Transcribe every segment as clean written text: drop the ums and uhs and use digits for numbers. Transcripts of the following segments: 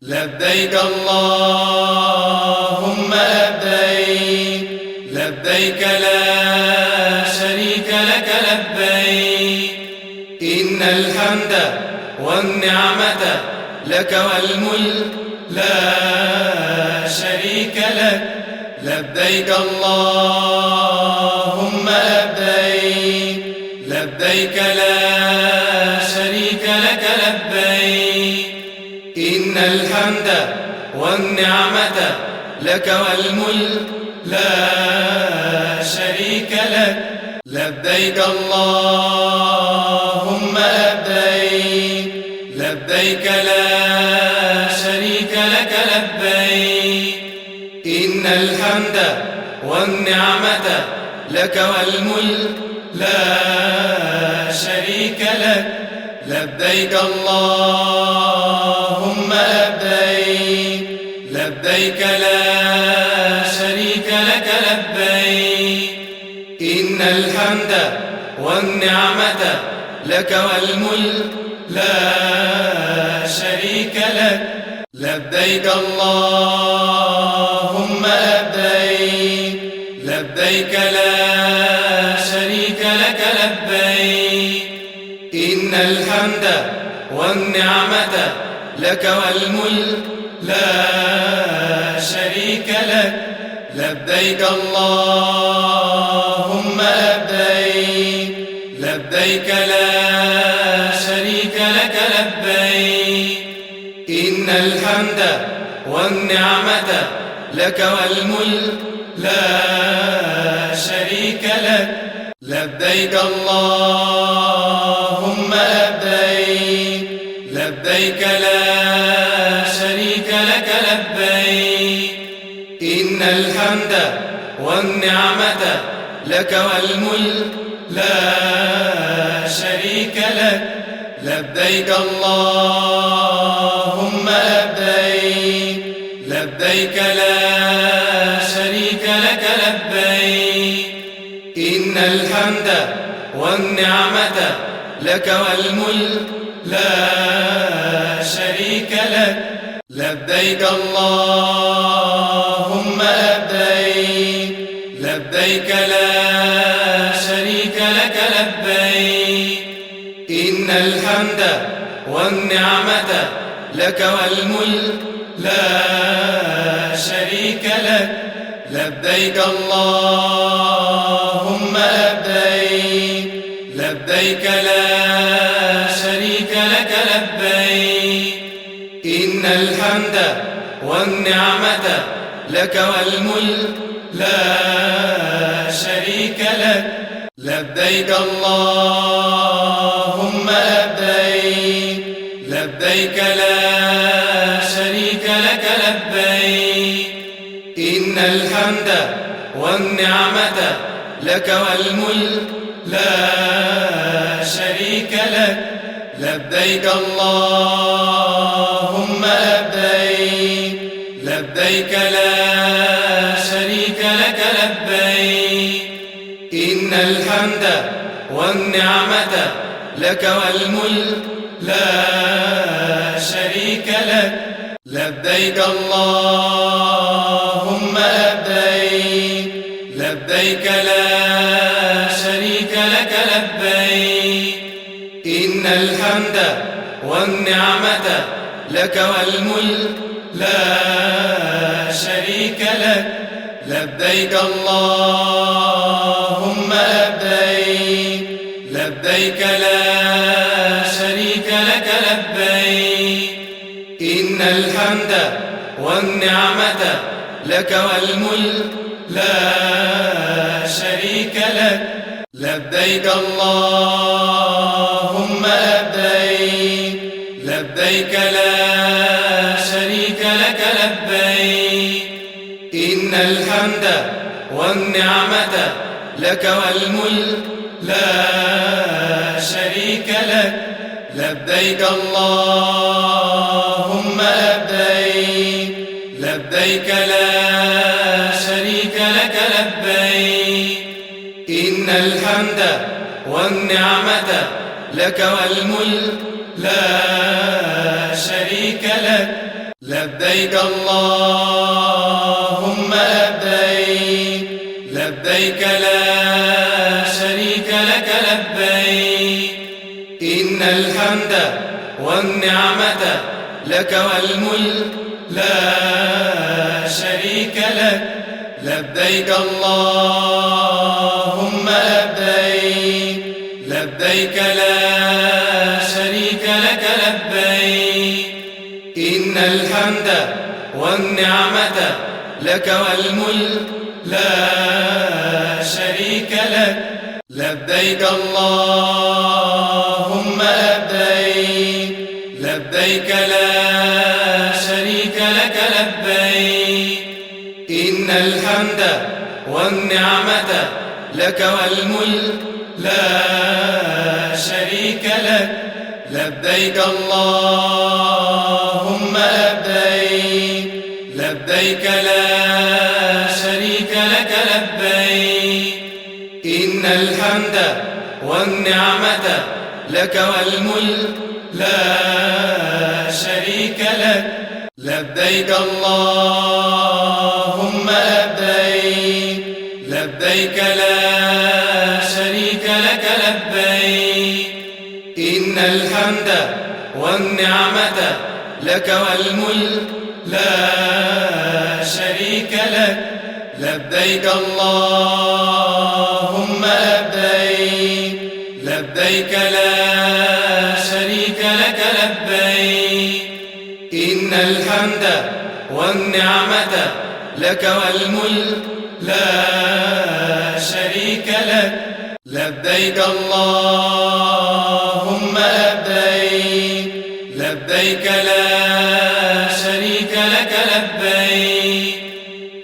لبيك اللهم لبيك لبيك لا شريك لك لبيك إن الحمد والنعمة لك والملك لا شريك لك لبيك اللهم لبيك لبيك لا شريك لك لبيك إن الحمد والنعمة لك والملك لا شريك لك لبيك اللهم لبيك لبيك لا شريك لك لبيك إن الحمد والنعمة لك والملك لا شريك لك لبيك اللهم لبيك لبيك لا شريك لك لبيك إن الحمد والنعمة لك والملك لا شريك لك لبيك اللهم لبيك لبيك لا شريك لك لبيك إن الحمد والنعمة لك والملك لا شريك لك لبيك اللهم لبيك لبيك لا شريك لك لبيك إن الحمد والنعمة لك والملك لا شريك لك لبيك اللهم لبيك لبيك لا شريك لك لبيك إن الحمد والنعمة لك والملك لا شريك لك لبيك اللهم لبيك لبيك لا شريك لك لبيك إن الحمد والنعمة لك والملك لا شريك لك لبيك اللهم لبيك لبيك لا شريك لك لبيك إن الحمد والنعمة لك والملك لا شريك لك لبيك اللهم لبيك لبيك لا شريك لك لبيك إن الحمد والنعمة لك والملك لا شريك لك لبيك اللهم لبيك لبيك لا شريك لك لبيك إن الحمد والنعمة لك والملك لا شريك لك لبيك اللهم لبيك لبيك لا شريك لك لبيك إن الحمد والنعمة لك والملك لا شريك لك لبيك اللهم لبيك لبيك لا شريك لك لبيك إن الحمد والنعمة لك والملك لا شريك لك لبيك اللهم لبيك لبيك لا شريك لك لبيك إن الحمد والنعمة لك والملك لا شريك لك لبيك اللهم لبيك لبيك لا شريك لك لبيك إن الحمد والنعمة لك والملك لا شريك لك لبيك اللهم لبيك لبيك لا شريك لك لبيك إن الحمد والنعمة لك والملك لا شريك لك لبيك اللهم لبيك لبيك لا شريك لك لبيك إن الحمد والنعمة لك والملك لا شريك لك لبيك اللهم لبيك لبيك لا شريك لك لبيك إن الحمد والنعمة لك والملك لا شريك لك لبيك اللهم لبيك لبيك لا شريك لك لبيك إن الحمد والنعمة لك والملك لا شريك لك لبيك اللهم لبيك لبيك لا شريك لك لبيك إن الحمد والنعمة لك والملك لا شريك لك لبيك اللهم لبيك لبيك لا شريك لك لبيك إن الحمد والنعمة لك والملك لا شريك لك لبيك اللهم لبيك لبيك لا شريك لك لبيك إن الحمد والنعمة لك والملك لا شريك لك لبيك اللهم لبيك لبيك لا شريك لك لبيك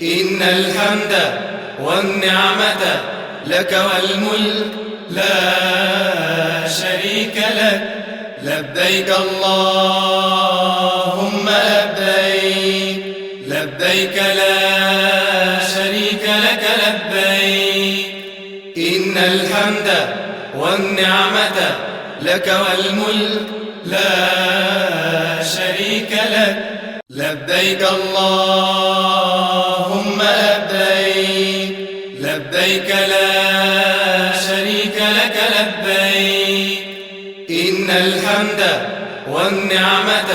إن الحمد والنعمة لك والملك لا شريك لك لبيك اللهم لبيك لبيك لا شريك لك لبيك إن الحمد والنعمة لك والملك لا شريك لك لبيك اللهم لبيك لبيك لا شريك لك لبيك إن الحمد والنعمة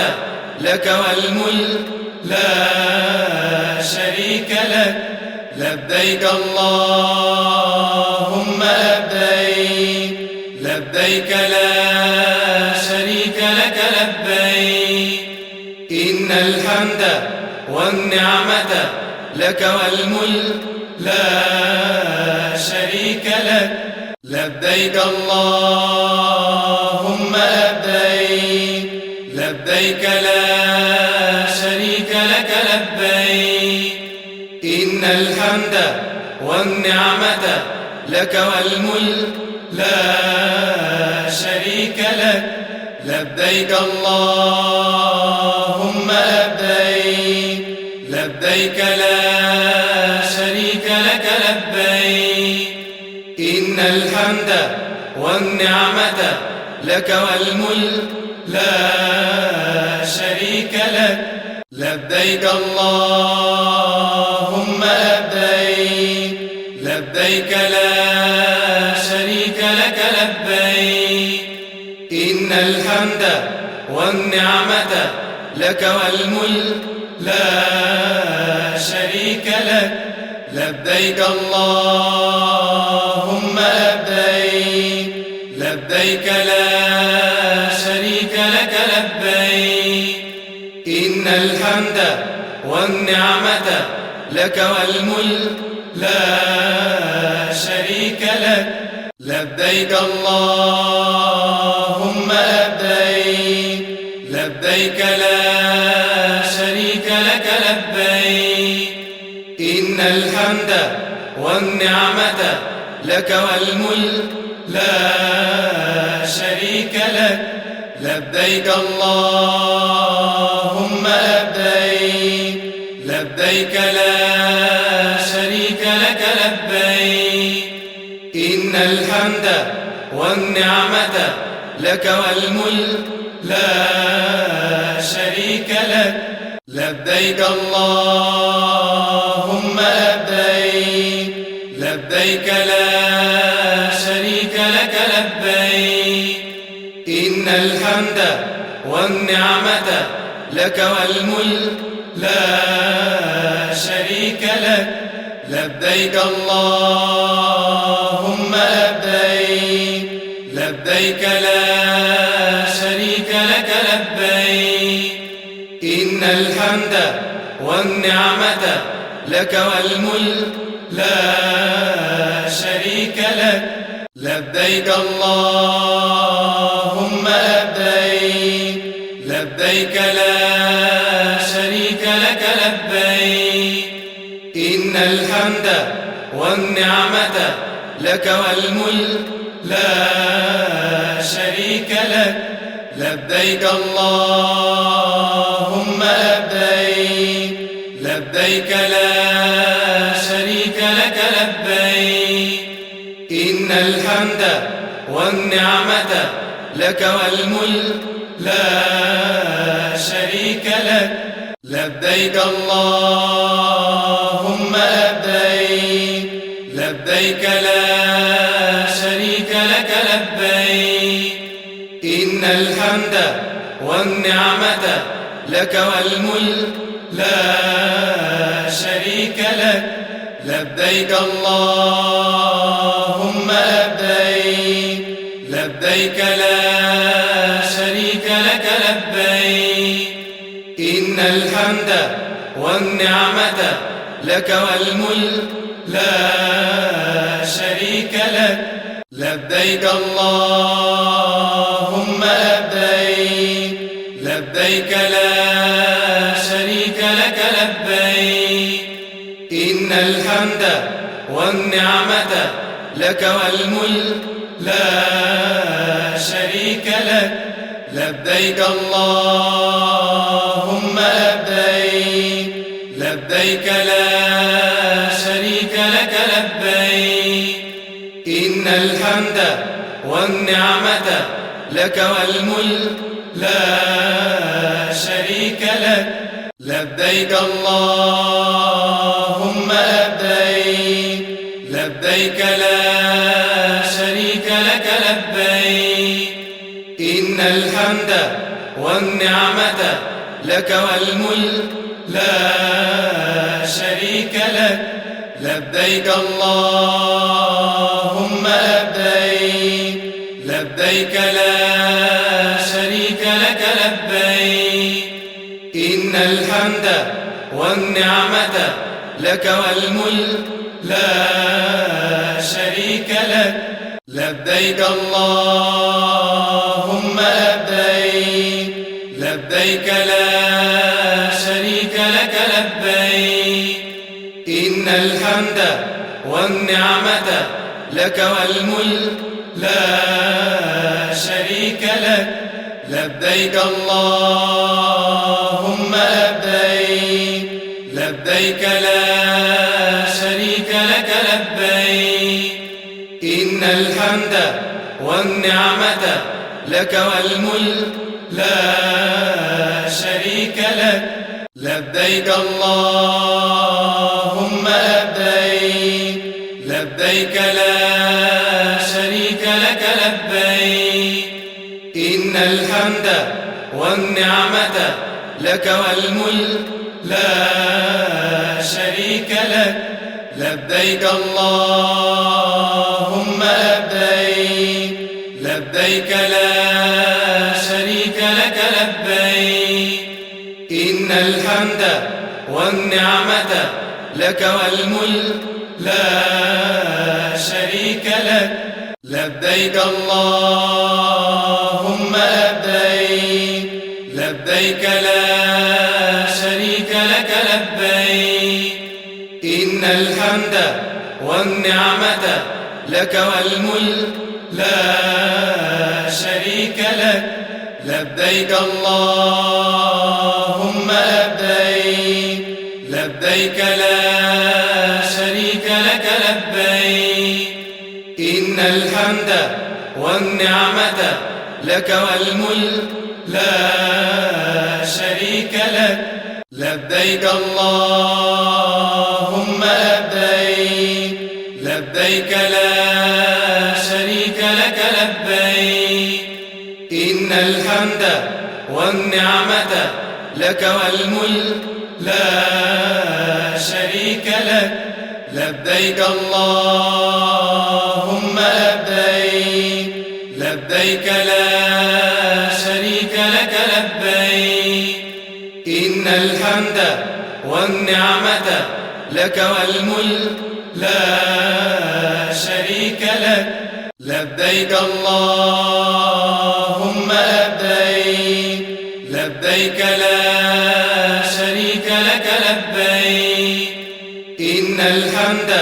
لك والملك لا شريك لك لبيك اللهم لبيك لبيك لا شريك لك لبيك إن الحمد والنعمة لك والملك لا شريك لك لبيك اللهم لبيك لبيك لا شريك لك لبيك إن الحمد والنعمة لك والملك لا شريك لك لبيك اللهم لبيك لبيك لا شريك لك لبيك إن الحمد والنعمة لك والملك لا شريك لك لبيك اللهم لبيك لبيك لا شريك لك لبيك إن الحمد والنعمة لك والملك لا شريك لك لبيك اللهم لبيك لبيك لا شريك لك لبيك إن الحمد والنعمة لك والملك لا شريك لك لبيك اللهم لبيك لبيك لا شريك لك لبيك إن الحمد والنعمة لك والملك لا شريك لك لبيك اللهم لبيك لبيك لا شريك لك لبيك إن الحمد والنعمة لك والملك لا شريك لك لبيك اللهم لبيك لبيك لا شريك لك لبيك إن الحمد والنعمة لك والملك لا شريك لك لبيك اللهم لبيك لبيك لا شريك لك لبيك إن الحمد والنعمة لك والملك لا شريك لك لبيك اللهم لبيك لبيك لا شريك لك لبيك إن الحمد والنعمة لك والملك لا شريك لك لبيك اللهم لبيك لبيك لا شريك لك لبيك إن الحمد والنعمة لك والملك لا شريك لك لبيك اللهم لبيك لبيك لا شريك لك لبيك إن الحمد والنعمة لك والملك لا شريك لك لبيك اللهم لبيك لبيك لا شريك لك لبيك إن الحمد والنعمة لك والملك لا شريك لك لبيك اللهم لبيك لبيك لا شريك لك لبيك إن الحمد والنعمة لك والملك لا شريك لك لبيك اللهم لبيك لبيك لا شريك لك لبيك إن الحمد والنعمة لك والملك لا شريك لك لبيك اللهم لبيك لبيك لا شريك لك لبيك إن الحمد والنعمة لك والملك لا شريك لك لبيك اللهم لبيك لبيك لا شريك لك لبيك إن الحمد والنعمة لك والملك لا شريك لك لبيك اللهم لبيك لبيك لا شريك لك لبيك إن الحمد والنعمة لك والملك لا شريك لك لبيك اللهم لبيك لبيك لا شريك لك لبيك إن الحمد والنعمة لك والملك لا شريك لك لبيك اللهم لبيك لبيك لا شريك لك لبيك إن الحمد والنعمة لك والملك لا شريك لك لبيك اللهم لبيك لبيك لا شريك لك لبيك إن الحمد والنعمة لك والملك لا شريك لك لبيك اللهم لبيك لبيك لا شريك لك لبيك إن الحمد والنعمة لك والملك لا شريك لك لبيك اللهم لبيك لبيك لا شريك لك لبيك إن الحمد والنعمة لك والملك لا شريك لك لبيك اللهم لبيك لبيك لا شريك لك لبيك إن الحمد والنعمة لك والملك لا شريك لك لبيك اللهم لبيك لبيك لا شريك لك لبيك إن الحمد والنعمة لك والملك لا شريك لك لبيك اللهم لبيك لبيك لا شريك لك لبيك إن الحمد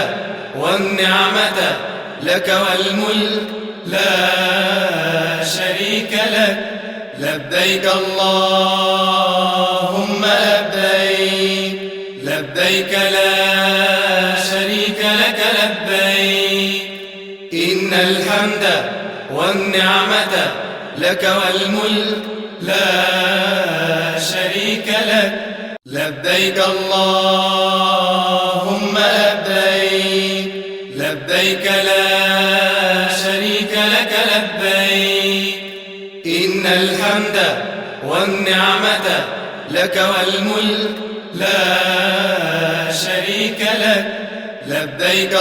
والنعمة لك والملك لا شريك لك لبيك اللهم لبيك لبيك لا شريك لك لبيك إن الحمد والنعمة لك والملك لا شريك لك لبيك اللهم لبيك لبيك لا شريك لك لبيك إن الحمد والنعمة لك والملك لا شريك لك لبيك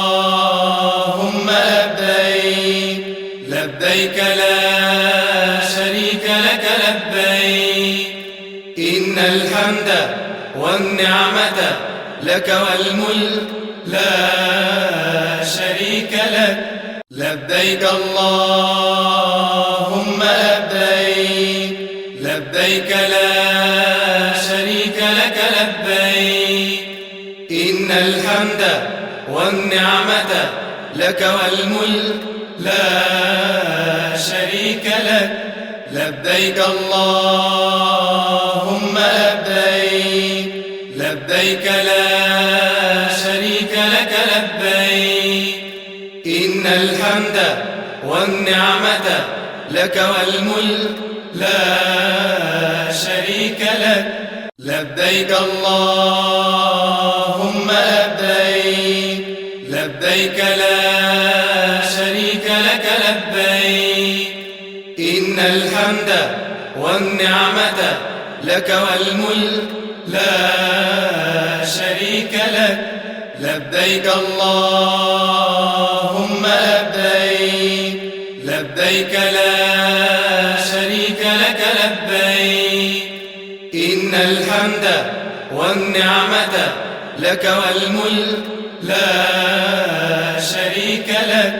اللهم لبيك لبيك لا شريك لك لبيك إن الحمد والنعمة لك والملك لا شريك لك لبيك اللهم لبيك لبيك لا شريك لك لبيك إن الحمد والنعمة لك والملك لا شريك لك لبيك اللهم لبيك لبيك لا شريك لك لبيك إن الحمد والنعمة لك والملك لا شريك لك لبيك اللهم لبيك لبيك لا شريك لك لبيك إن الحمد والنعمة لك والملك لا شريك لك لبيك اللهم لبيك لبيك لا شريك لك لبيك إن الحمد والنعمة لك والملك لا شريك لك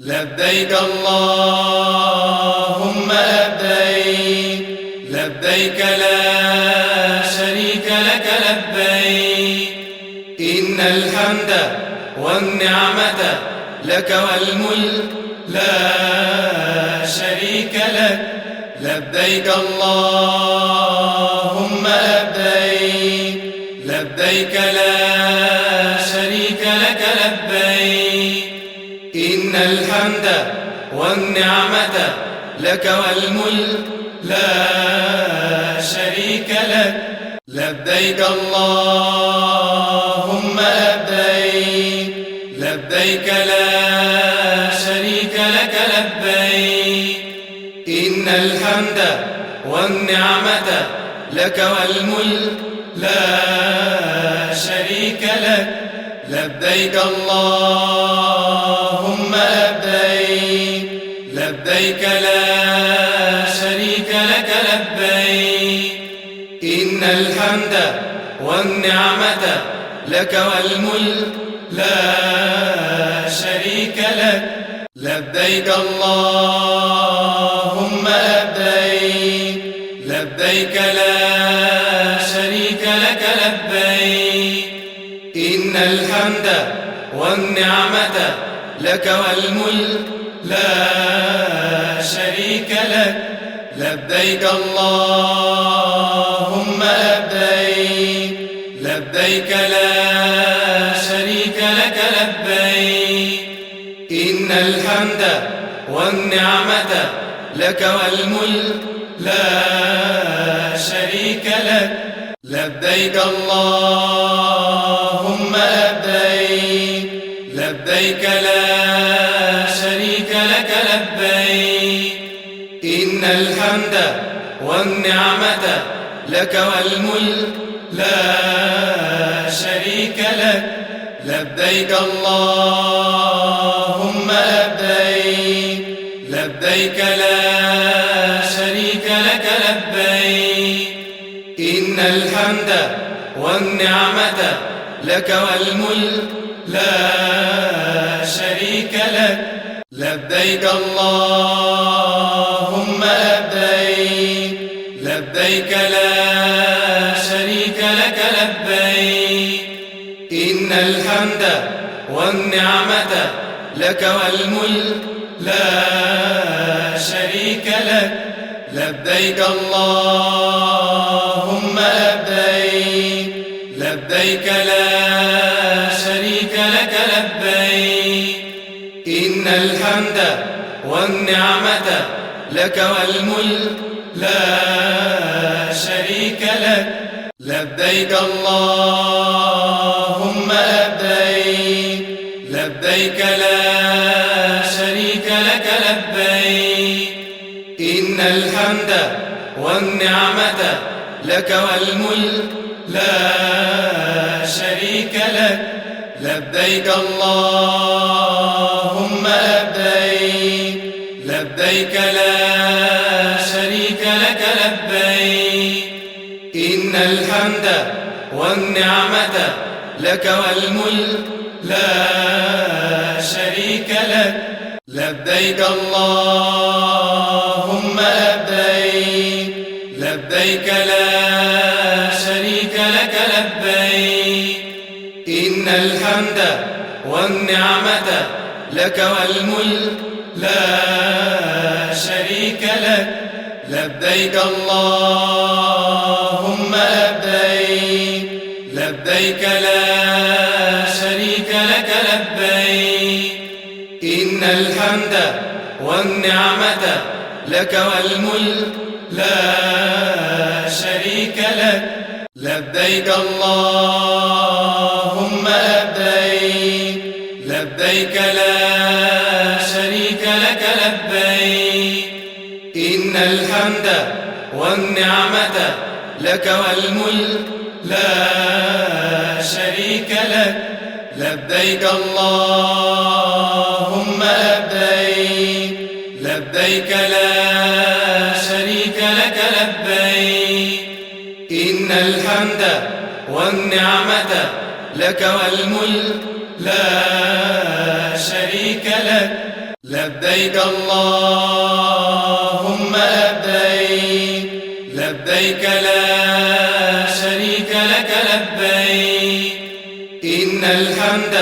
لبيك اللهم لبيك لبيك لا شريك لك لبيك إن الحمد والنعمة لك والملك لا شريك لك لبيك اللهم لبيك لبيك لا شريك لك لبيك إن الحمد والنعمة لك والملك لا شريك لك لبيك اللهم لبيك لبيك لا شريك لك لبيك إن الحمد والنعمة لك والملك لا شريك لك لبيك اللهم لبيك لبيك لا شريك لك لبيك إن الحمد والنعمة لك والملك لا شريك لك لبيك اللهم لبيك لبيك لا شريك لك لبيك إن الحمد والنعمة لك والملك لا شريك لك لبيك اللهم لبيك لبيك لا شريك لك لبيك إن الحمد والنعمة لك والملك لا شريك لك لبيك اللهم لبيك لبيك لا شريك لك لبيك إن الحمد والنعمة لك والملك لا شريك لك لبيك اللهم لبيك لبيك لا شريك لك لبيك إن الحمد والنعمة لك والملك لا شريك لك لبيك اللهم لبيك لبيك لا شريك لك لبيك إن الحمد والنعمة لك والملك لا شريك لك لبيك اللهم لبيك لبيك لا شريك لك لبيك إن الحمد والنعمة لك والملك لا شريك لك لبيك اللهم لبيك لبيك لا شريك لك لبيك إن الحمد والنعمة لك والملك لا شريك لك لبيك اللهم لبيك لبيك لا شريك لك لبيك إن الحمد والنعمة لك والملك لا شريك لك لبيك اللهم لبيك لبيك لا شريك لك لبيك إن الحمد والنعمة لك والملك لا شريك لك لبيك اللهم لبيك لبيك لا شريك لك لبيك إن الحمد والنعمة لك والملك لا شريك لك لبيك اللهم لبيك لبيك لا شريك لك لبيك إن الحمد والنعمة لك والملك لا شريك لك لبيك اللهم لبيك لبيك لا شريك لك لبيك إن الحمد والنعمة لك والملك لا شريك لك لبيك اللهم لبيك لبيك لا شريك لك لبيك إن الحمد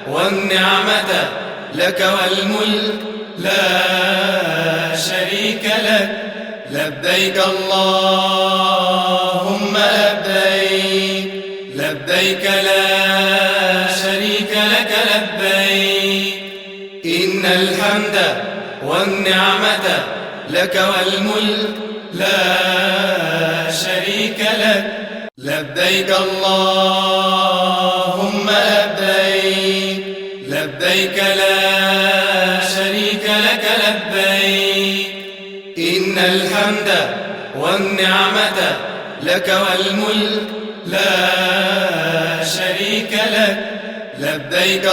والنعمة لك والملك لا شريك لك لبيك اللهم لبيك لبيك لا شريك لك لبيك إن الحمد والنعمة لك والملك لا شريك لك لبيك اللهم لبيك لبيك لا شريك لك لبيك إن الحمد والنعمة لك والملك لا شريك لك لبيك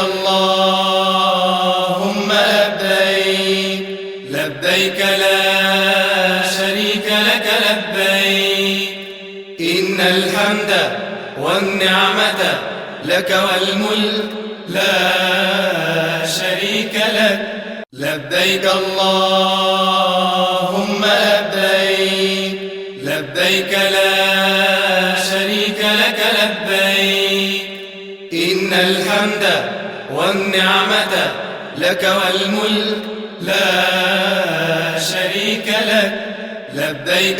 اللهم لبيك لبيك لا شريك لك لبيك إن الحمد والنعمة لك والملك لا شريك لك لبيك اللهم لبيك لبيك لا شريك لك لبيك إن الحمد والنعمة لك والملك لا شريك لك لبيك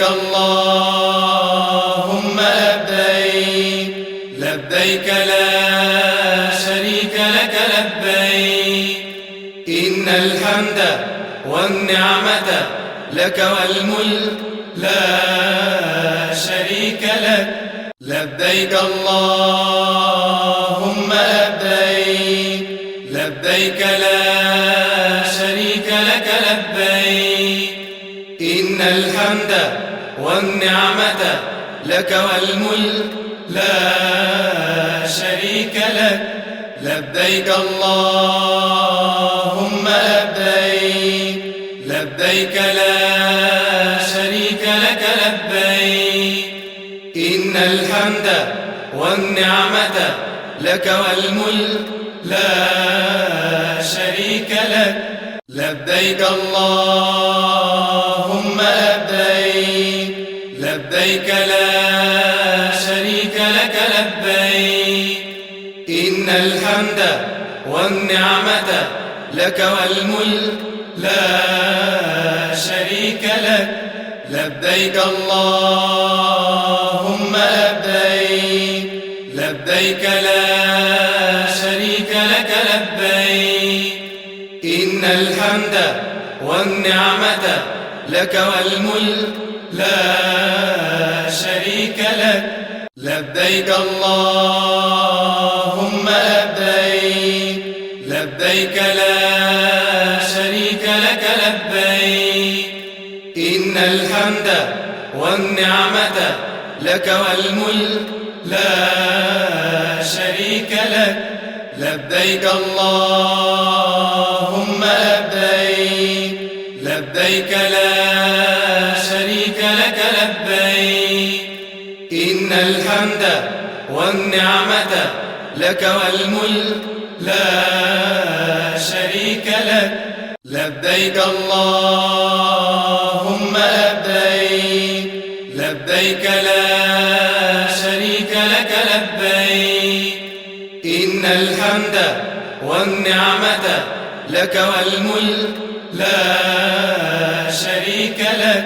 اللهم لبيك لبيك لا شريك لك لبيك إن الحمد والنعمة لك والملك لا شريك لك لبيك اللهم لبيك لبيك لا شريك لك لبيك إن الحمد والنعمة لك والملك لا شريك لك لبيك اللهم لبيك لبيك لا شريك لك لبيك إن الحمد والنعمة لك والملك لا شريك لك لبيك اللهم لبيك لبيك لا شريك لك لبيك إن الحمد والنعمة لك والملك لا شريك لك لبيك اللهم لبيك لبيك لا شريك لك لبيك إن الحمد والنعمة لك والملك لا شريك لك لبيك اللهم لبيك لبيك لا شريك لك لبيك إن الحمد والنعمة لك والملك لا شريك لك لبيك اللهم لبيك لبيك لا شريك لك لبيك إن الحمد والنعمة لك والملك لا شريك لك لبيك اللهم لبيك لبيك لا شريك لك لبيك إن الحمد والنعمة لك والملك لا شريك لك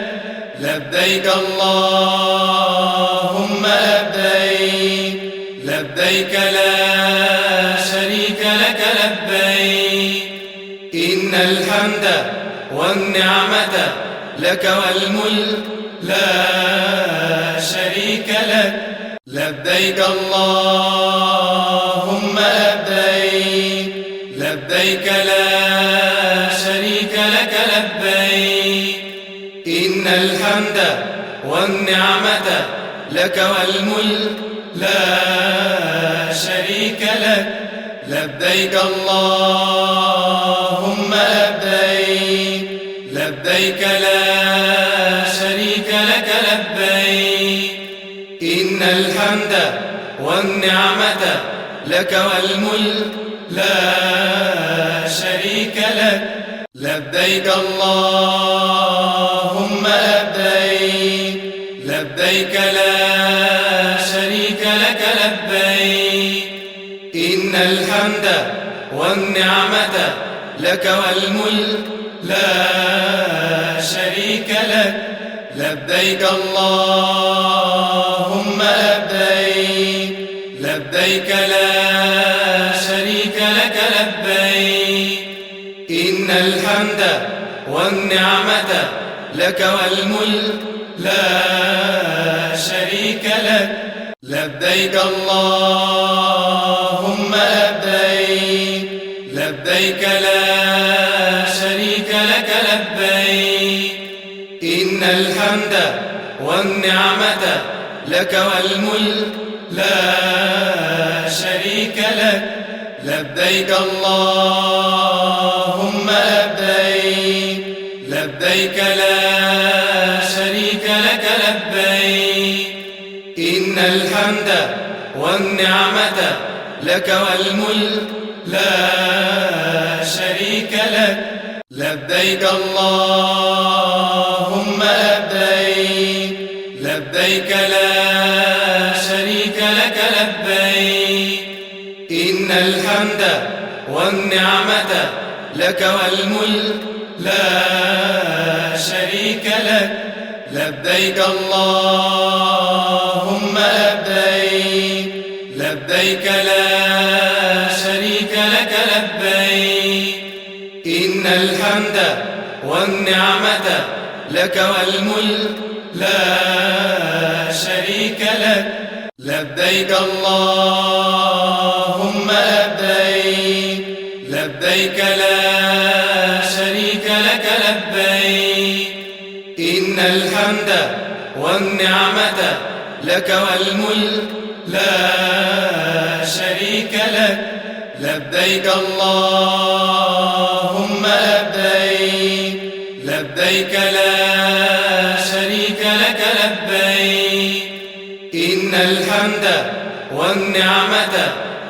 لبيك اللهم لبيك لبيك لا شريك لك لبيك إن الحمد والنعمة لك والملك لا شريك لك لبيك اللهم لبيك لبيك لا شريك لك لبيك إن الحمد والنعمة لك والملك لا شريك لك لبيك اللهم لبيك لبيك لا شريك لك لبيك إن الحمد والنعمة لك والملك لا شريك لك لبيك اللهم لبيك لبيك لا شريك لك لبيك إن الحمد والنعمة لك والملك لا شريك لك لبيك اللهم لبيك لبيك لا شريك لك لبيك إن الحمد والنعمة لك والملك لا شريك لك لبيك اللهم لبيك لبيك لا شريك لك لبيك إن الحمد والنعمة لك والملك لا شريك لك لبيك اللهم لبيك لبيك لا شريك لك لبيك إن الحمد والنعمة لك والملك لا شريك لك لبيك اللهم لبيك لبيك لا شريك لك لبيك إن الحمد والنعمة لك والملك لا شريك لك لبيك اللهم لبيك لبيك لا شريك لك لبيك إن الحمد والنعمة لك والملك لا شريك لك لبيك اللهم لبيك لبيك لا شريك لك لبيك إن الحمد والنعمة لك والملك لا شريك لك لبيك اللهم لبيك لبيك لا شريك لك لبيك إن الحمد والنعمة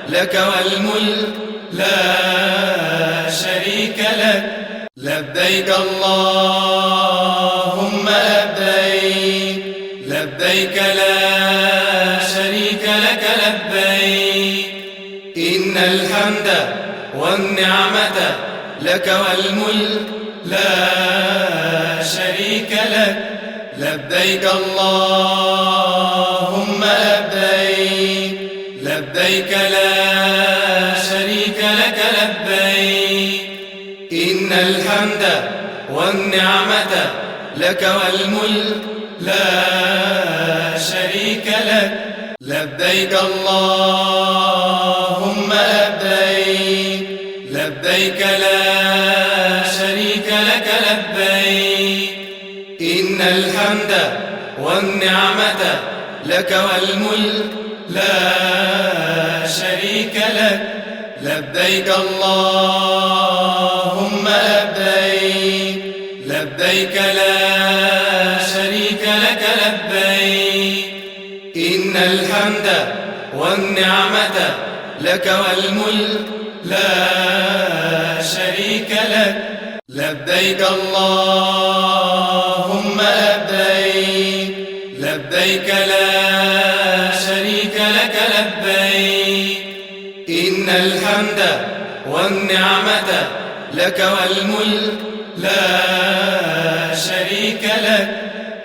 لك والملك لا شريك لك لبيك اللهم لبيك لبيك لا شريك لك لبيك إن الحمد والنعمة لك والملك لا شريك لك لبيك اللهم لبيك لبيك لا شريك لك لبيك إن الحمد والنعمة لك والملك لا شريك لك لبيك اللهم لبيك لبيك لا شريك لك لبيك إن الحمد والنعمة لك والملك لا شريك لك لبيك اللهم لبيك لبيك لا شريك لك لبيك إن الحمد والنعمة لك والملك لا شريك لك لبيك اللهم لبيك لبيك لا شريك لك لبيك إن الحمد والنعمة لك والملك لا شريك لك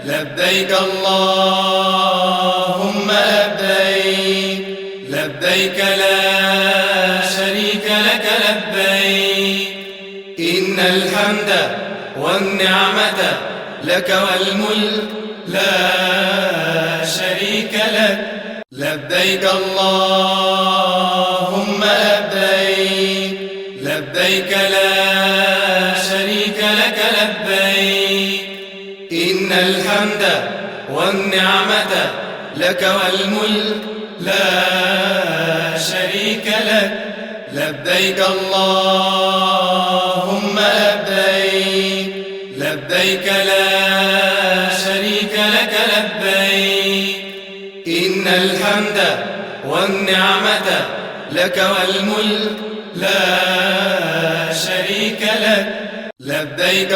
لبيك اللهم لبيك لبيك لا شريك لك لبيك إن الحمد والنعمة لك والملك لا شريك لك لبيك اللهم لبيك لبيك لا شريك لك لبيك إن الحمد والنعمة لك والملك لا شريك لك لبيك اللهم لبيك لبيك لا شريك لك لبيك إن الحمد والنعمة لك والملك لا شريك لك لبيك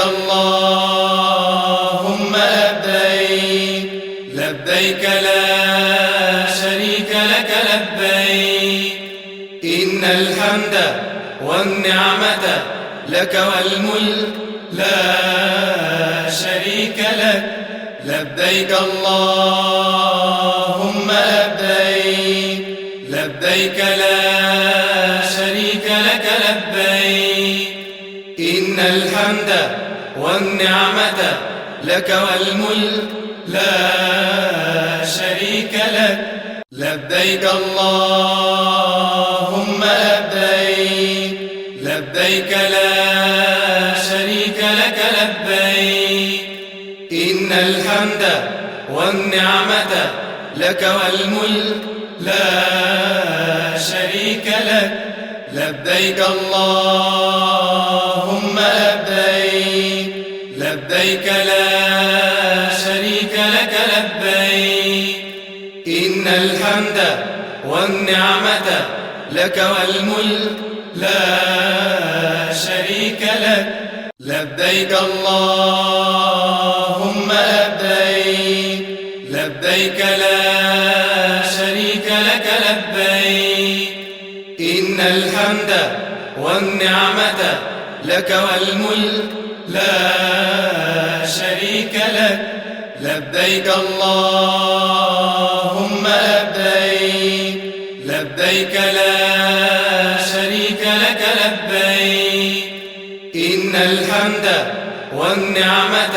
اللهم لبيك لبيك لا شريك لك لبيك إن الحمد والنعمة لك والملك لا شريك لك لبيك اللهم لبيك لبيك لا شريك لك لبيك إن الحمد والنعمة لك والملك لا شريك لك لبيك اللهم لبيك لبيك لا شريك لك لبيك إن الحمد والنعمة لك والملك لا شريك لك لبيك اللهم لبيك لبيك لا شريك لك لبيك إن الحمد والنعمة لك والملك لا شريك لك لبيك اللهم لبيك لبيك لا شريك لك لبيك إن الحمد والنعمة لك والملك لا شريك لك لبيك اللهم لبيك لبيك لا شريك لك لبيك إن الحمد والنعمة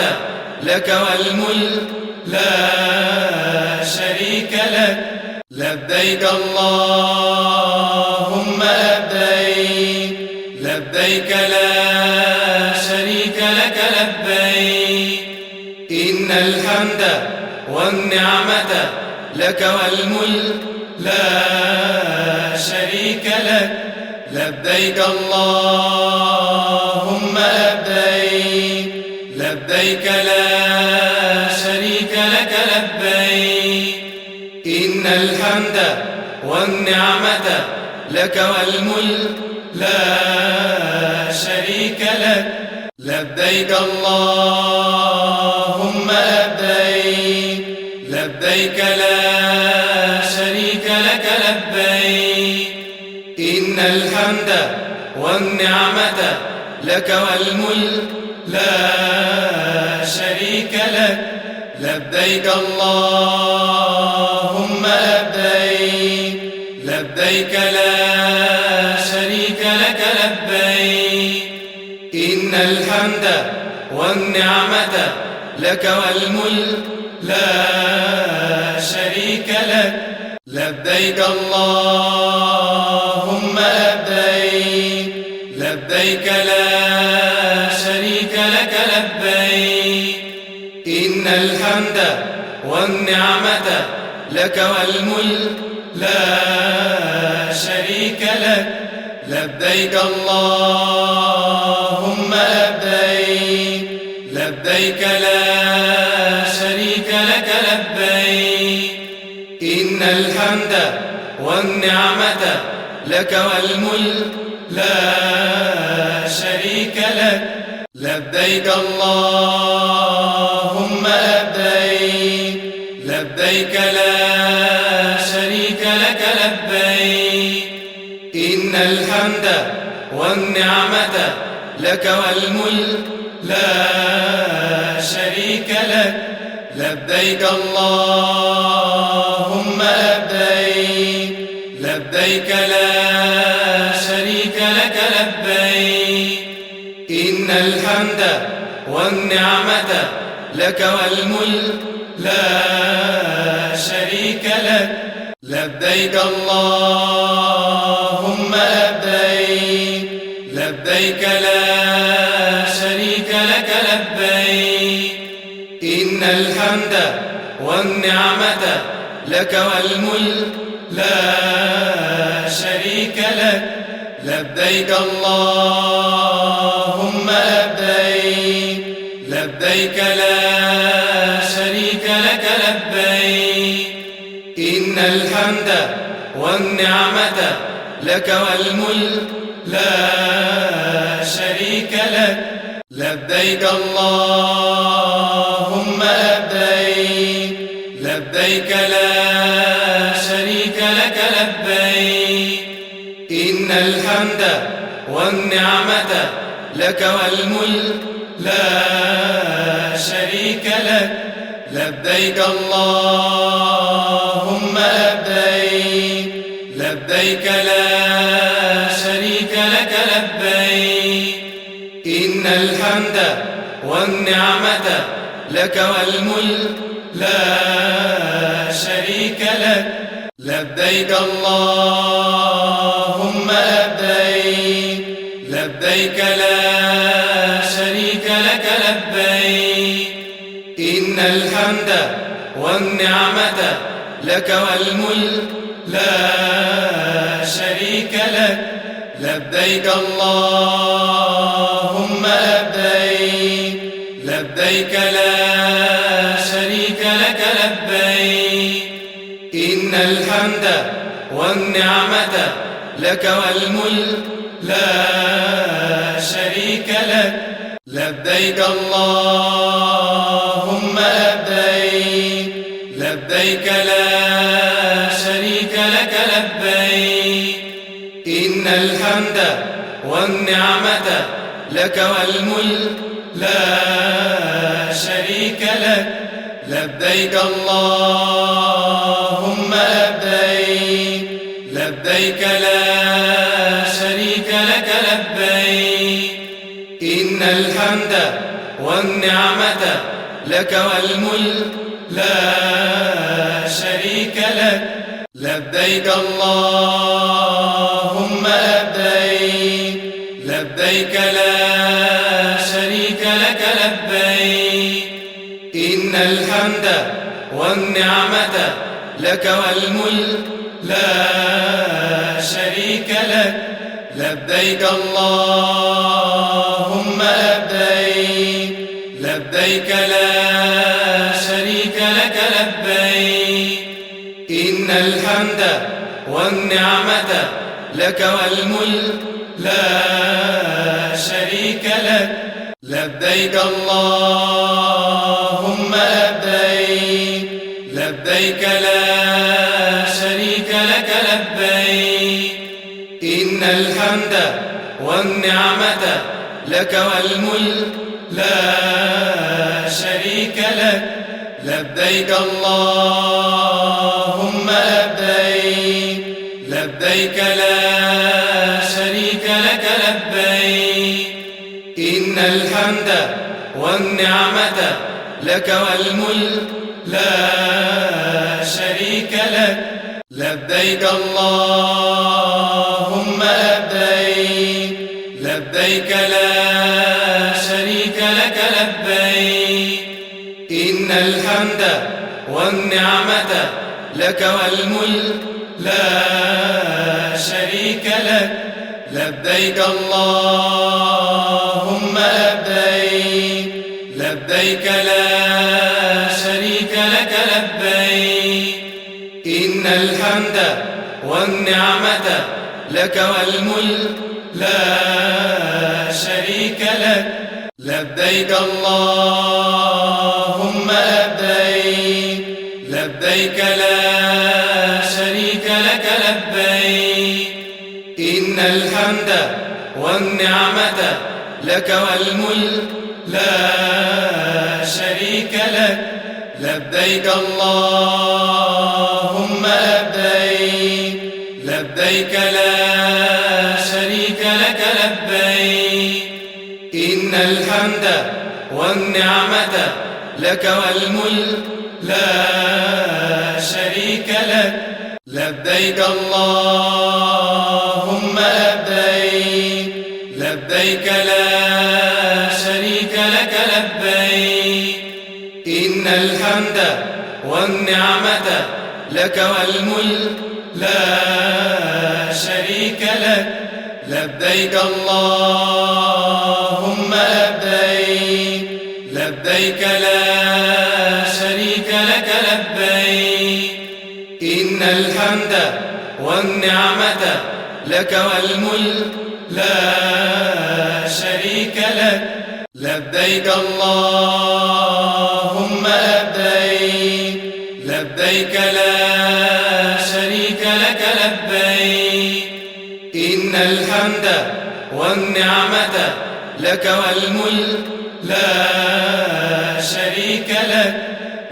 لك والملك لا شريك لك لبيك اللهم لبيك لبيك لا شريك لك لبيك إن الحمد والنعمة لك والملك لا شريك لك لبيك اللهم لبيك لبيك لا شريك لك لبيك إن الحمد والنعمة لك والملك لا شريك لك لبيك اللهم لبيك لبيك لا شريك لك لبيك إن الحمد والنعمة لك والملك لا شريك لك لبيك اللهم لبيك لبيك لا شريك لك لبيك إن الحمد والنعمة لك والملك لا شريك لك لبيك اللهم لبيك لبيك لا شريك لك لبيك إن الحمد والنعمة لك والملك لا شريك لك لبيك اللهم لبيك لبيك لا شريك لك لبيك إن الحمد والنعمة لك والملك لا شريك لك لبيك اللهم لبيك لبيك لا شريك لك لبيك إن الحمد والنعمة لك والملك لا شريك لك لبيك اللهم لبيك لبيك لا شريك لك لبيك إن الحمد والنعمة لك والملك لا شريك لك لبيك اللهم لبيك لبيك لا شريك لك لبيك إن الحمد والنعمة لك والملك لا شريك لك لبيك اللهم لبيك لبيك لا شريك لك لبيك إن الحمد والنعمة لك والملك لا شريك لك لبيك اللهم لبيك لبيك لا شريك لك لبيك إن الحمد والنعمة لك والملك لا شريك لك لبيك اللهم لبيك لبيك لا شريك لك لبيك إن الحمد والنعمة لك والملك لا شريك لك لبيك اللهم لبيك لبيك لا شريك لك لبيك إن الحمد والنعمة لك والملك لا شريك لك لبيك اللهم لبيك لبيك لا شريك لك لبيك إن الحمد والنعمة لك والملك لا شريك لك لبيك اللهم لبيك لبيك لا شريك لك لبيك إن الحمد والنعمة لك والملك لا شريك لك لبيك اللهم لبيك لبيك لا شريك لك لبيك إن الحمد والنعمة لك والملك لا شريك لك لبيك اللهم لبيك لبيك لا شريك لك لبيك إن الحمد والنعمة لك والملك لا شريك لك لبيك اللهم لبيك لبيك لا شريك لك لبيك إن الحمد والنعمة لك والملك لا شريك لك لبيك اللهم لبيك لبيك لا شريك لك لبيك إن الحمد والنعمة لك والملك لا شريك لك لبيك اللهم لبيك لبيك لا شريك لك لبيك إن الحمد والنعمة لك والملك لا شريك لك لبيك اللهم لبيك لبيك لا شريك لك لبيك إن الحمد والنعمة لك والملك لا شريك لك لبيك اللهم لبيك لبيك لا شريك لك لبيك إن الحمد والنعمة لك والملك لا شريك لك لبيك اللهم لبيك لبيك لا شريك لك لبيك إن الحمد والنعمة لك والملك لا شريك لك لبيك اللهم لبيك لبيك لا شريك لك لبيك إن الحمد والنعمة لك والملك لا شريك لك لبيك اللهم لبيك لبيك لا شريك لك لبيك إن الحمد والنعمة لك والملك لا شريك لك لبيك اللهم لبيك لبيك لا شريك لك لبيك إن الحمد والنعمة لك والملك لا شريك لك لبيك اللهم لبيك لبيك لا شريك لك لبيك إن الحمد والنعمة لك والملك لا شريك لك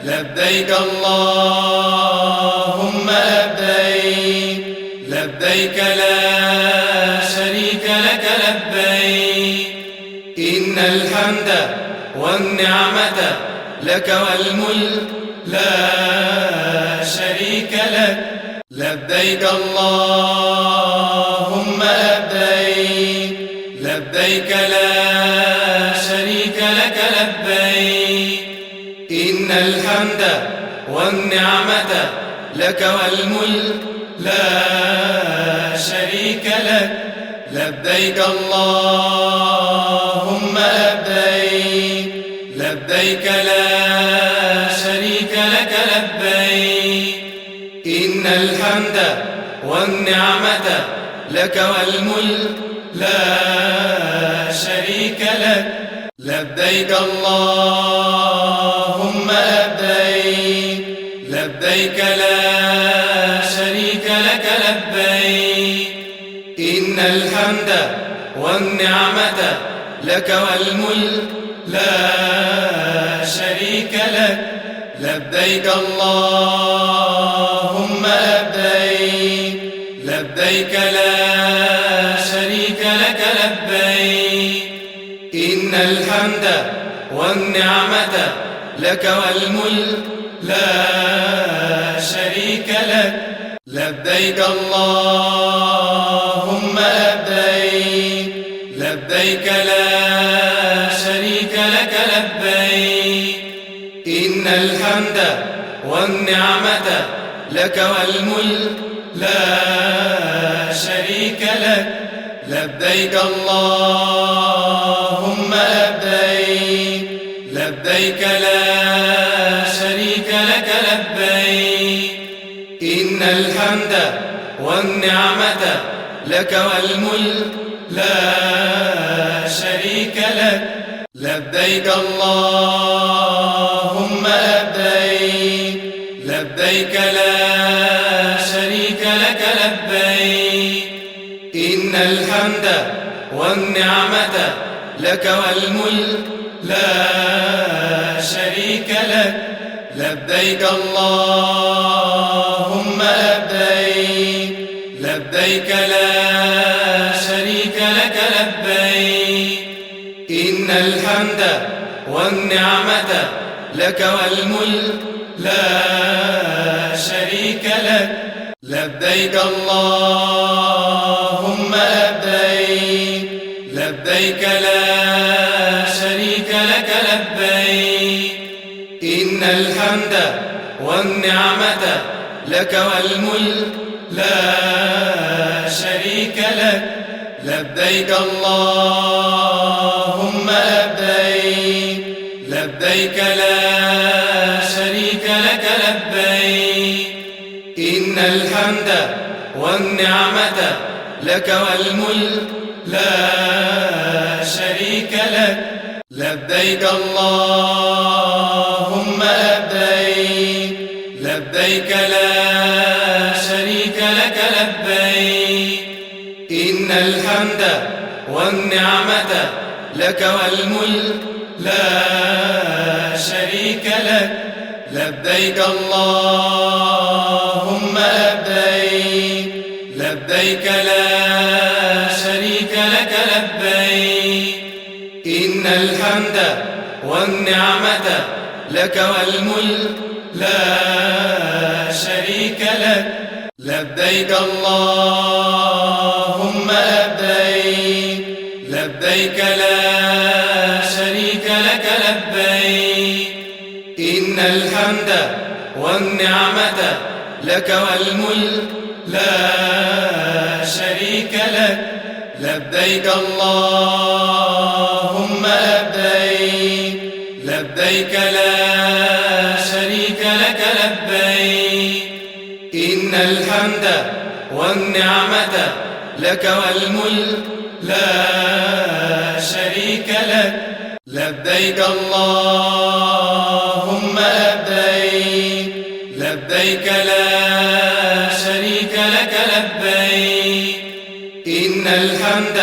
لبيك اللهم لبيك لبيك لا شريك لك لبيك إن الحمد والنعمة لك والملك لا شريك لك لبيك اللهم لبيك لبيك لا شريك لك لبيك إن الحمد والنعمة لك والملك لا شريك لك لبيك اللهم لبيك لبيك لا شريك لك لبيك إن الحمد والنعمة لك والملك لا شريك لك لبيك اللهم لبيك لبيك لا شريك لك لبيك إن الحمد والنعمة لك والملك لا شريك لك لبيك اللهم لبيك لبيك لا شريك لك لبيك إن الحمد والنعمة لك والملك لا شريك لك لبيك اللهم لبيك لبيك لا شريك لك لبيك إن الحمد والنعمة لك والملك لا شريك لك لبيك اللهم لبيك لبيك لا شريك لك لبيك إن الحمد والنعمة لك والملك لا شريك لك لبيك اللهم لبيك لبيك لا شريك لك لبيك إن الحمد والنعمة لك والملك لا شريك لك لبيك اللهم لبيك لبيك لا شريك لك لبيك إن الحمد والنعمة لك والملك لا شريك لك لبيك اللهم لبيك لبيك لا شريك لك لبيك إن الحمد والنعمة لك والملك لا شريك لك لبيك اللهم لبيك لبيك لا شريك لك لبيك إن الحمد والنعمة لك والملك لا شريك لك لبيك اللهم لبيك لبيك لا شريك لك لبيك إن الحمد والنعمة لك والملك لا شريك لك لبيك اللهم لبيك لبيك لا شريك لك لبيك إن الحمد والنعمة لك والملك لا شريك لك لبيك اللهم لبيك لبيك لا شريك لك لبيك إن الحمد والنعمة لك والملك لا شريك لك لبيك اللهم لبيك لبيك لا شريك لك لبيك إن الحمد والنعمة لك والملك لا شريك لك لبيك اللهم لبيك لبيك لا شريك لك لبيك إن الحمد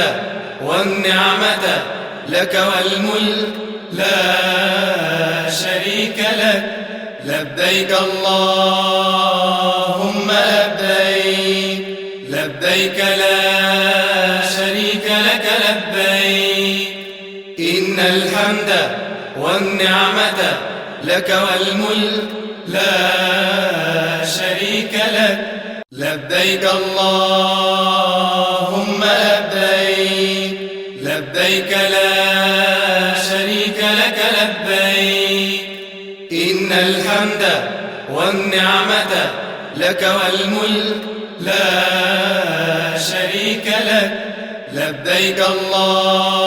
والنعمة لك والملك لا شريك لك لبيك اللهم لبيك لبيك لا شريك لك لبيك إن الحمد والنعمة لك والملك لا شريك لك لبيك اللهم لبيك لبيك لا شريك لك لبيك إن الحمد والنعمة لك والملك لا شريك لك لبيك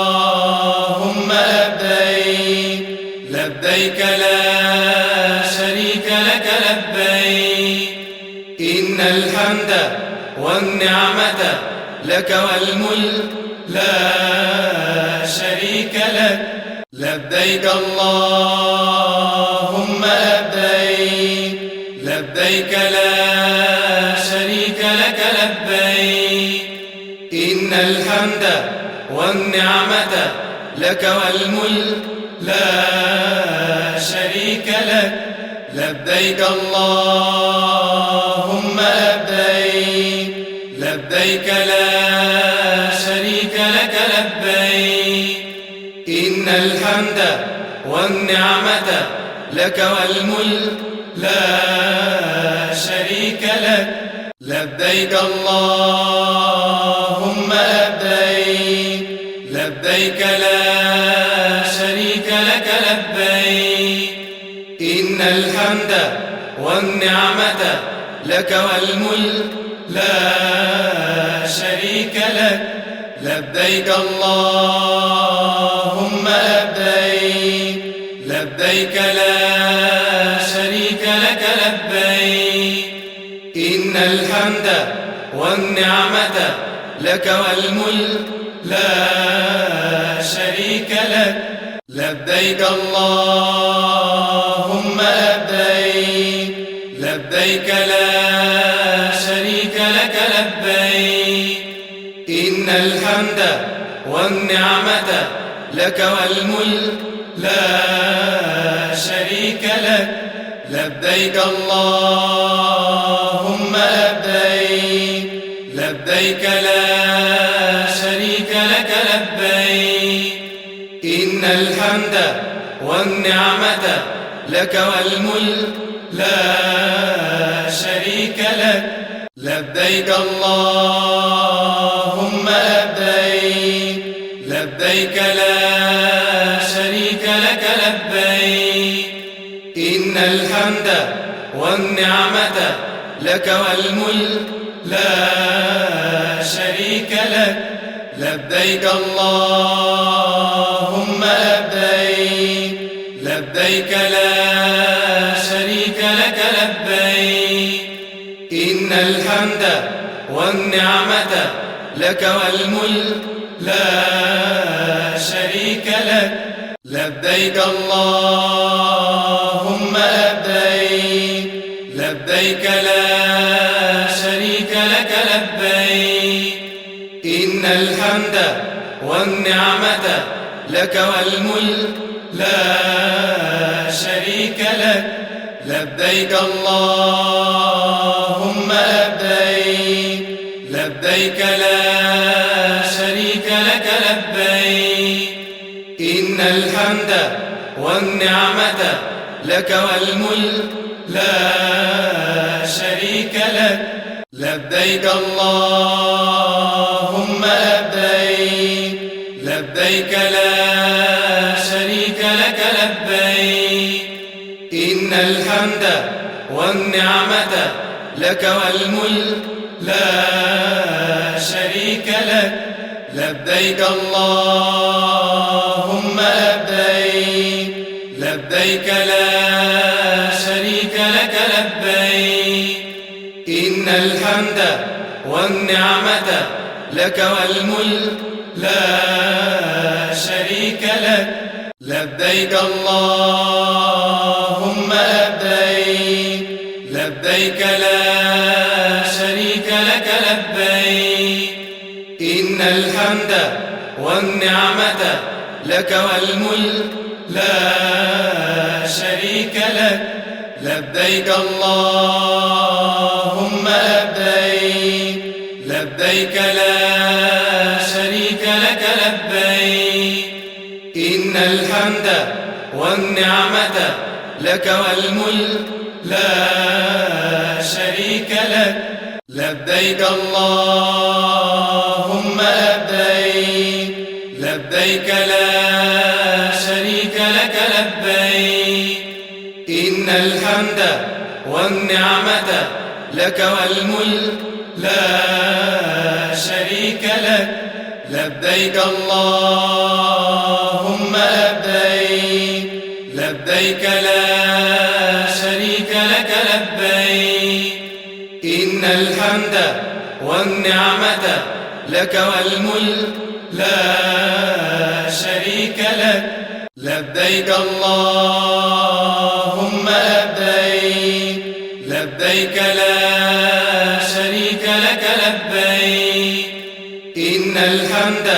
اللهم لبيك لبيك لا شريك لك لبيك إن الحمد والنعمة لك والملك لا شريك لك لبيك اللهم لبيك لبيك لا شريك لك لبيك إن الحمد والنعمة لك والملك لا شريك لك لبيك اللهم لبيك لبيك لا شريك لك لبيك إن الحمد والنعمة لك والملك لا شريك لك لبيك اللهم لبيك لبيك لا شريك لك لبيك إن الحمد والنعمة لك والملك لا شريك لك لبيك اللهم لبيك لبيك لا شريك لك لبيك إن الحمد والنعمة لك والملك لا شريك لك لبيك اللهم لبيك لبيك لا شريك لك لبيك إن الحمد والنعمة لك والملك لا شريك لك لبيك اللهم لبيك لبيك لا شريك لك لبيك إن الحمد والنعمة لك والملك لا شريك لك لبيك اللهم لبيك لبيك لا شريك لك لبيك إن الحمد والنعمة لك والملك لا شريك لك لبيك اللهم لبيك لبيك لا شريك لك لبيك إن الحمد والنعمة لك والملك لا شريك لك لبيك اللهم لبيك لبيك لا شريك لك لبيك إن الحمد والنعمة لك والملك لا شريك لك لبيك اللهم لبيك لبيك لا شريك لك لبيك إن الحمد والنعمة لك والملك لا شريك لك لبيك اللهم لبيك لبيك لا شريك لك لبيك إن الحمد والنعمة لك والملك لا شريك لك لبيك اللهم لبيك لبيك لا شريك لك لبيك إن الحمد والنعمة لك والملك لا شريك لك لبيك اللهم لبيك لبيك لا شريك لك لبيك إن الحمد والنعمة لك والملك لا شريك لك لبيك اللهم لبيك لبيك لا شريك لك لبيك إن الحمد والنعمة لك والملك لا شريك لك لبيك اللهم لبيك لبيك لا شريك لك لبيك إن الحمد والنعمة لك والملك لا شريك لك لبيك اللهم لبيك لبيك لا شريك لك لبيك إن الحمد والنعمة لك والملك لا شريك لك لبيك اللهم لبيك لبيك لا شريك لك لبيك إن الحمد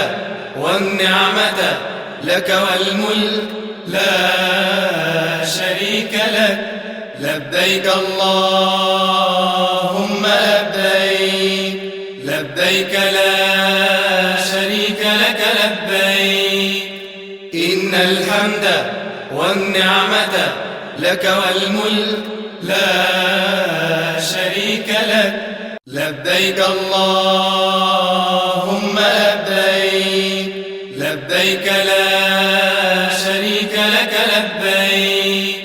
والنعمة لك والملك لا شريك لك لبيك اللهم لبيك لبيك لا شريك لك لبيك إن الحمد والنعمة لك والملك لا شريك لك لبيك اللهم لبيك لبيك لا شريك لك لبيك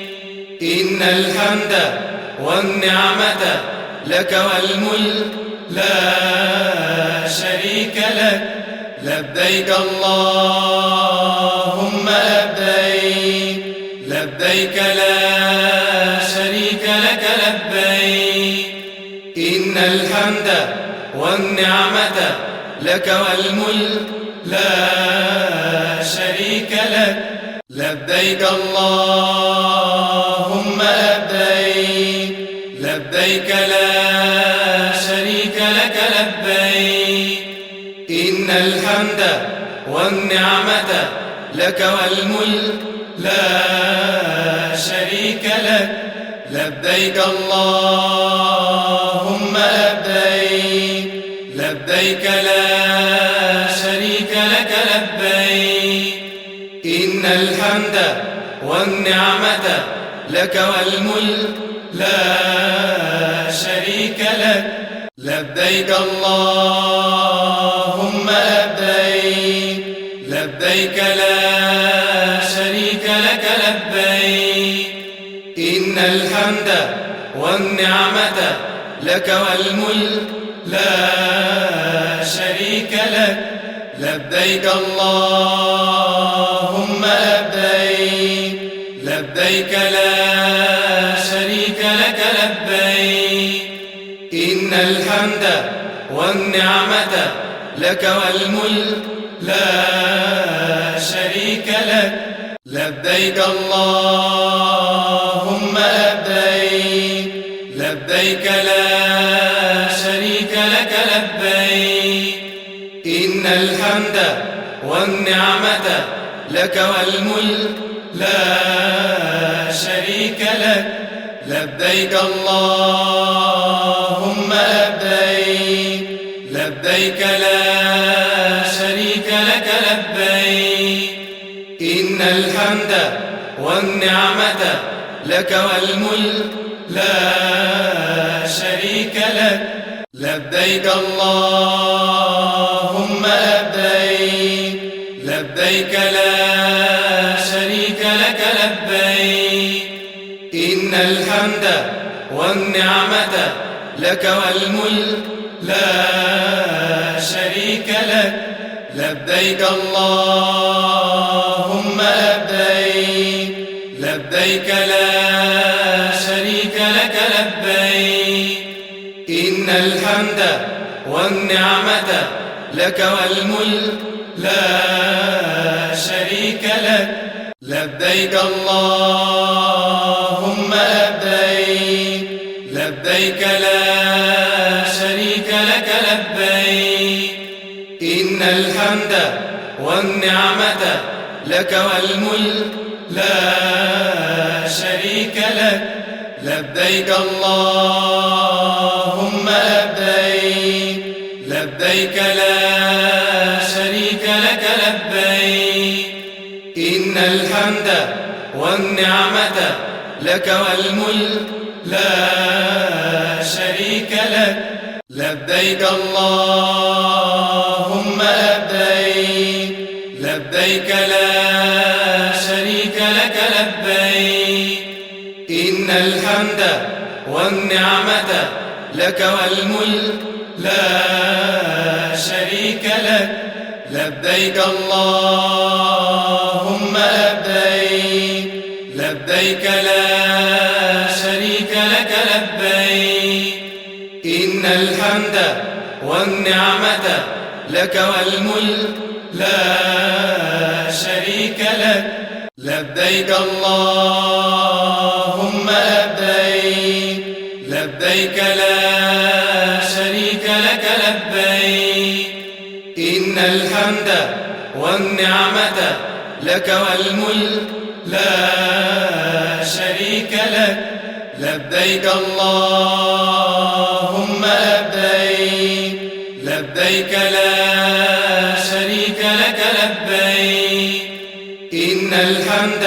إن الحمد والنعمة لك والملك لا شريك لك لبيك اللهم لبيك لبيك لا شريك لك لبيك إن الحمد والنعمة لك والملك لا شريك لك لبيك اللهم لبيك لبيك لا شريك لك لبيك إن الحمد والنعمة لك والملك لا شريك لك لبيك اللهم لبيك لبيك لا شريك لك لبيك إن الحمد والنعمة لك والملك لا شريك لك لبيك اللهم لبيك لبيك لا شريك لك لبيك إن الحمد والنعمة لك والملك لا شريك لك لبيك اللهم لبيك لبيك لا شريك لك لبيك إن الحمد والنعمة لك والملك لا شريك لك لبيك اللهم لبيك لبيك لا شريك لك لبيك إن الحمد والنعمة لك والملك لا شريك لك لبيك اللهم لبيك لبيك لا شريك لك لبيك إن الحمد والنعمة لك والملك لا شريك لك لبيك اللهم لبيك لبيك لا شريك لك لبيك إن الحمد والنعمة لك والملك لا شريك لك لبيك اللهم لبيك لبيك لا شريك لك لبيك إن الحمد والنعمة لك والملك لا شريك لك لبيك اللهم لبيك لبيك لا شريك لك لبيك إن الحمد والنعمة لك والملك لا شريك لك لبيك اللهم لبيك لبيك لا شريك لك لبيك إن الحمد والنعمة لك والملك لا شريك لك لبيك اللهم لبيك لبيك لا شريك لك لبيك إن الحمد والنعمة لك والملك لا شريك لك لبيك اللهم لبيك لبيك لا شريك لك لبيك إن الحمد والنعمة لك والملك لا شريك لك لبيك اللهم لبيك لبيك لا شريك لك لبيك إن الحمد والنعمة لك والملك لا شريك لك لبيك اللهم لبيك لبيك لا شريك لك لبيك إن الحمد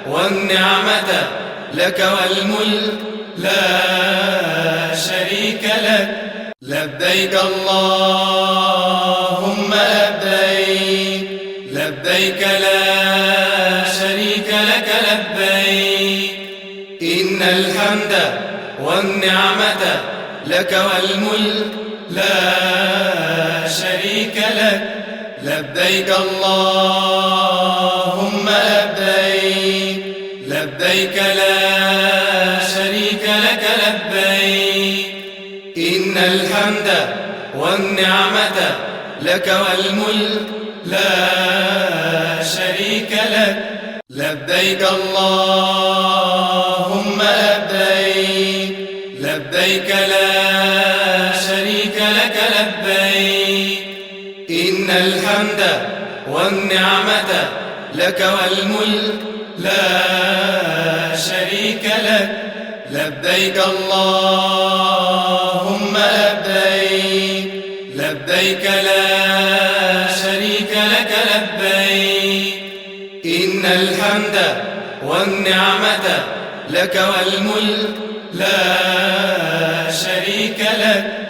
والنعمة لك والملك لا شريك لك لبيك اللهم لبيك لبيك لا شريك لك لبيك إن الحمد والنعمة لك والملك لا شريك لك لبيك اللهم لبيك لبيك لا شريك لك لبيك إن الحمد والنعمة لك والملك لا شريك لك لبيك اللهم لبيك لبيك لا شريك لك لبيك إن الحمد والنعمة لك والملك لا شريك لك لبيك اللهم لبيك لبيك لا شريك لك لبيك إن الحمد والنعمة لك والملك لا شريك لك